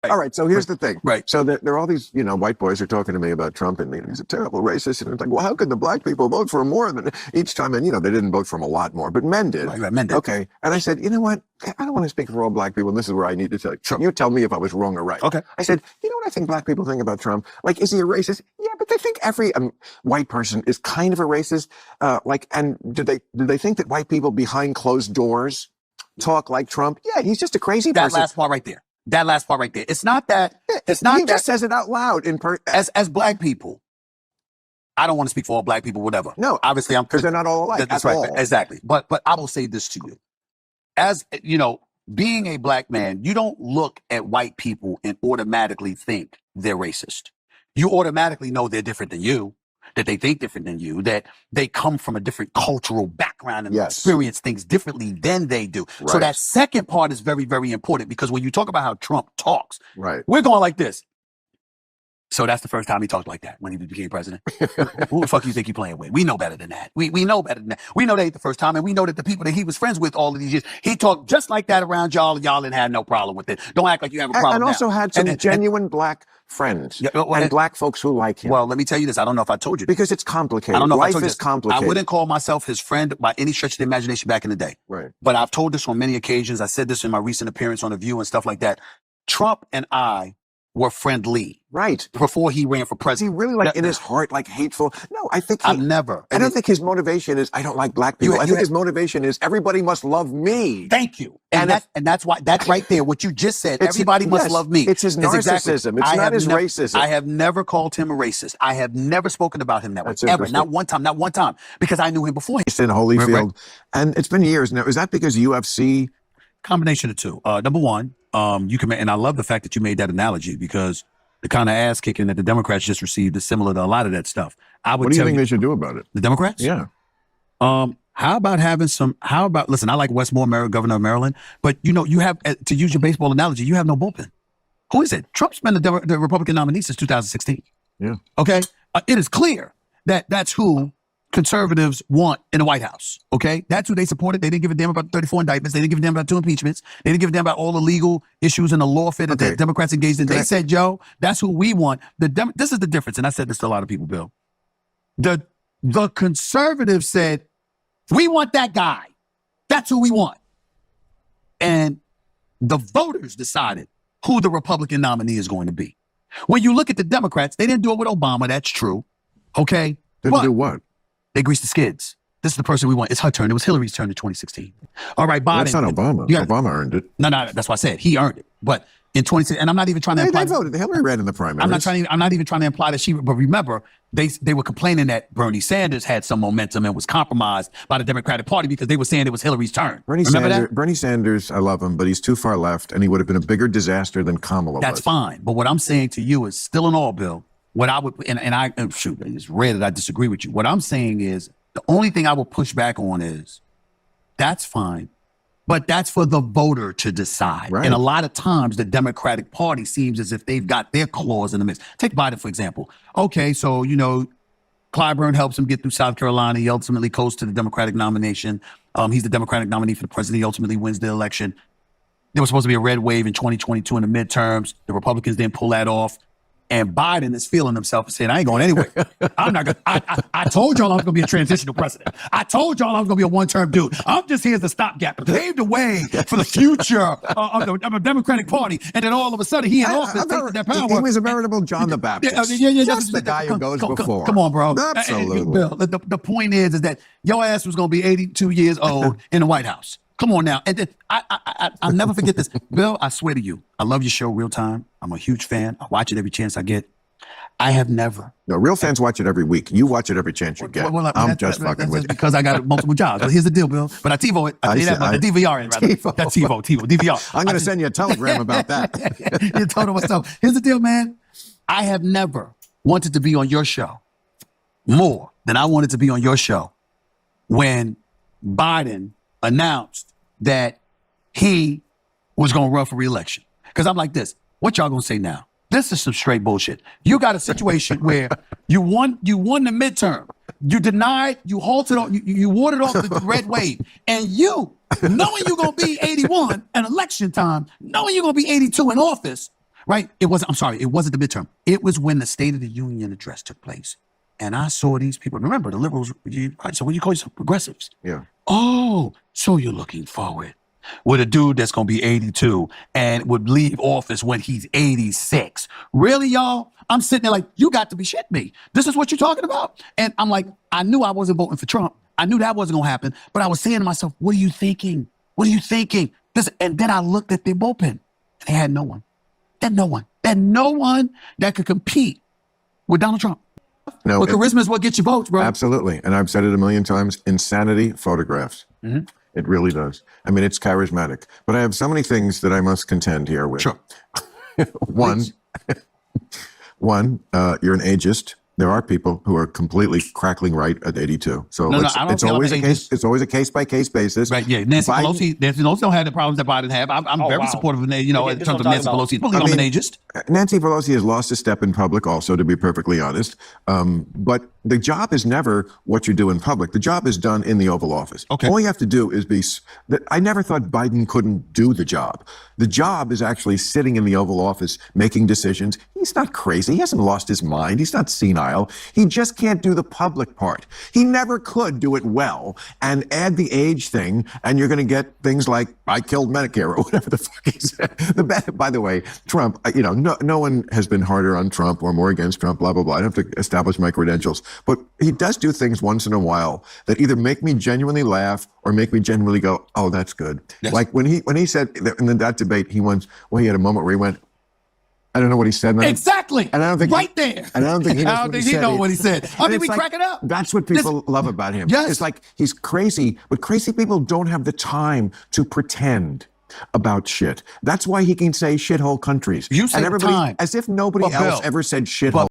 All right, so here's the thing. Right. So there are all these, white boys are talking to me about Trump, and he's a terrible racist. And it's like, well, how could the black people vote for him more than each time? And, they didn't vote for him a lot more, but men did. Right, men did. Okay. And I said, you know what? I don't want to speak for all black people, and this is where I need to tell you. Sure. You tell me if I was wrong or right. Okay. I said, you know what I think black people think about Trump? Like, is he a racist? Yeah, but they think every white person is kind of a racist. And do they think that white people behind closed doors talk like Trump? Yeah, he's just a crazy person. That last part right there. That last part right there. It's not that. It's not he that. Just says it out loud as black people. I don't want to speak for all black people, whatever. No, obviously I'm because they're not all alike. That's right, all. Exactly. But I will say this to you, as being a black man, you don't look at white people and automatically think they're racist. You automatically know they're different than you, that they think different than you, that they come from a different cultural background and experience things differently than they do. Right. So that second part is very, very important, because when you talk about how Trump talks, we're going like this. So that's the first time he talked like that, when he became president. Who the fuck you think you're playing with? We know better than that. We know better than that. We know that ain't the first time, and we know that the people that he was friends with all of these years, he talked just like that around y'all, and y'all didn't have no problem with it. Don't act like you have a problem And also now. had some genuine black friends and black folks who like him. Well, let me tell you this. I don't know if I told you this. Because it's complicated. I don't know Life if I told you is complicated. I wouldn't call myself his friend by any stretch of the imagination back in the day. Right. But I've told this on many occasions. I said this in my recent appearance on The View and stuff like that. Trump and I were friendly. Right. Before he ran for president. Is he really in his heart, hateful? No, I think I've never. I don't think his motivation is, I don't like black people. I think his motivation is, everybody must love me. Thank you. And that's why, that's right there. What you just said, everybody must love me. It's his narcissism. It's not his racism. I have never called him a racist. I have never spoken about him that way. Ever. Not one time. Because I knew him before. He's in Holyfield. Right. And it's been years now. Is that because UFC? Combination of two. Number one, you can, and I love the fact that you made that analogy, because the kind of ass kicking that the Democrats just received is similar to a lot of that stuff. What do you think they should do about it? The Democrats? Yeah. How about listen, I like Wes Moore, governor of Maryland, but you have, to use your baseball analogy, you have no bullpen. Who is it? Trump's been the Republican nominee since 2016. Yeah. Okay. It is clear that that's who conservatives want in the White House. Okay. That's who they supported. They didn't give a damn about 34 indictments. They didn't give a damn about 2 impeachments. They didn't give a damn about all the legal issues and the lawfare that the Democrats engaged in. They said, Joe, that's who we want. This is the difference. And I said this to a lot of people, Bill. The conservatives said, we want that guy. That's who we want. And the voters decided who the Republican nominee is going to be. When you look at the Democrats, they didn't do it with Obama. That's true. Okay. Didn't do what? They greased the skids. This is the person we want. It's her turn. It was Hillary's turn in 2016. All right, Biden. That's not Obama. Obama earned it. No, that's why I said he earned it. But in 2016, and I'm not even trying to imply. They voted. Hillary ran in the primaries. I'm not even trying to imply that she. But remember, they were complaining that Bernie Sanders had some momentum and was compromised by the Democratic Party because they were saying it was Hillary's turn. Bernie Sanders, I love him, but he's too far left, and he would have been a bigger disaster than Kamala. That's fine. But what I'm saying to you is, still in all, Bill. What I would, it's rare that I disagree with you. What I'm saying is, the only thing I will push back on is, that's fine, but that's for the voter to decide. Right. And a lot of times the Democratic Party seems as if they've got their claws in the mix. Take Biden, for example. Okay, so, Clyburn helps him get through South Carolina. He ultimately goes to the Democratic nomination. He's the Democratic nominee for the president. He ultimately wins the election. There was supposed to be a red wave in 2022 in the midterms. The Republicans didn't pull that off. And Biden is feeling himself and saying, I ain't going anywhere. I'm not going to. I told y'all I was going to be a transitional president. I told y'all I was going to be a one-term dude. I'm just here as a stopgap to pave the way for the future of the Democratic Party. And then all of a sudden, he in office takes that power. He was a veritable John the Baptist. Just the guy who goes before. Come on, bro. Absolutely. Bill, the point is that your ass was going to be 82 years old in the White House. Come on now. And then I'll never forget this. Bill, I swear to you, I love your show, Real Time. I'm a huge fan. I watch it every chance I get. I have never. No, real fans watch it every week. You watch it every chance you get. I'm just fucking with you. Because I got multiple jobs. But here's the deal, Bill. But I TiVo it. I tell you that, but the DVR it, rather. That's TiVo, DVR. I'm going to send you a telegram about that. You told myself. Here's the deal, man. I have never wanted to be on your show more than I wanted to be on your show when Biden announced that he was going to run for re-election. Because I'm like this, what y'all going to say now? This is some straight bullshit. You got a situation where you won the midterm. You denied, you halted, you warded off the red wave. And you, knowing you're going to be 81 at election time, knowing you're going to be 82 in office, right? It wasn't the midterm. It was when the State of the Union address took place. And I saw these people. Remember, the liberals, so what do you call yourself? Progressives. Yeah. Oh, so you're looking forward with a dude that's going to be 82 and would leave office when he's 86. Really, y'all? I'm sitting there like, you got to be shitting me. This is what you're talking about? And I'm like, I knew I wasn't voting for Trump. I knew that wasn't going to happen. But I was saying to myself, what are you thinking? What are you thinking? And then I looked at their bullpen. And they had no one. They had no one. They had no one that could compete with Donald Trump. No, Well, charisma is what gets you votes, bro. Absolutely. And I've said it a million times, insanity photographs. Mm-hmm. It really does. I mean, it's charismatic. But I have so many things that I must contend here with. Sure. One, you're an ageist. There are people who are completely crackling right at 82. So No, I don't it's feel always I'm a case. It's always a case by case basis. Right, yeah. Nancy Pelosi don't have the problems that Biden have. I'm very supportive of, in terms of Nancy Pelosi. I believe I'm an ageist. Nancy Pelosi has lost a step in public also, to be perfectly honest. But the job is never what you do in public. The job is done in the Oval Office. Okay. All you have to do is I never thought Biden couldn't do the job. The job is actually sitting in the Oval Office, making decisions. He's not crazy. He hasn't lost his mind. He's not senile. He just can't do the public part. He never could do it well. And add the age thing, and you're going to get things like, I killed Medicare, or whatever the fuck he said. By the way, Trump, no one has been harder on Trump or more against Trump, blah, blah, blah. I don't have to establish my credentials. But he does do things once in a while that either make me genuinely laugh or make me genuinely go, oh, that's good. Yes. Like when he said in that debate, he had a moment where he went, I don't know what he said. Exactly. And I don't think there. And I don't think he knows what he said. I mean, we crack it up. That's what people love about him. Yes. It's like he's crazy, but crazy people don't have the time to pretend about shit. That's why he can say shithole countries. You say and everybody, time. as if nobody else ever said shithole.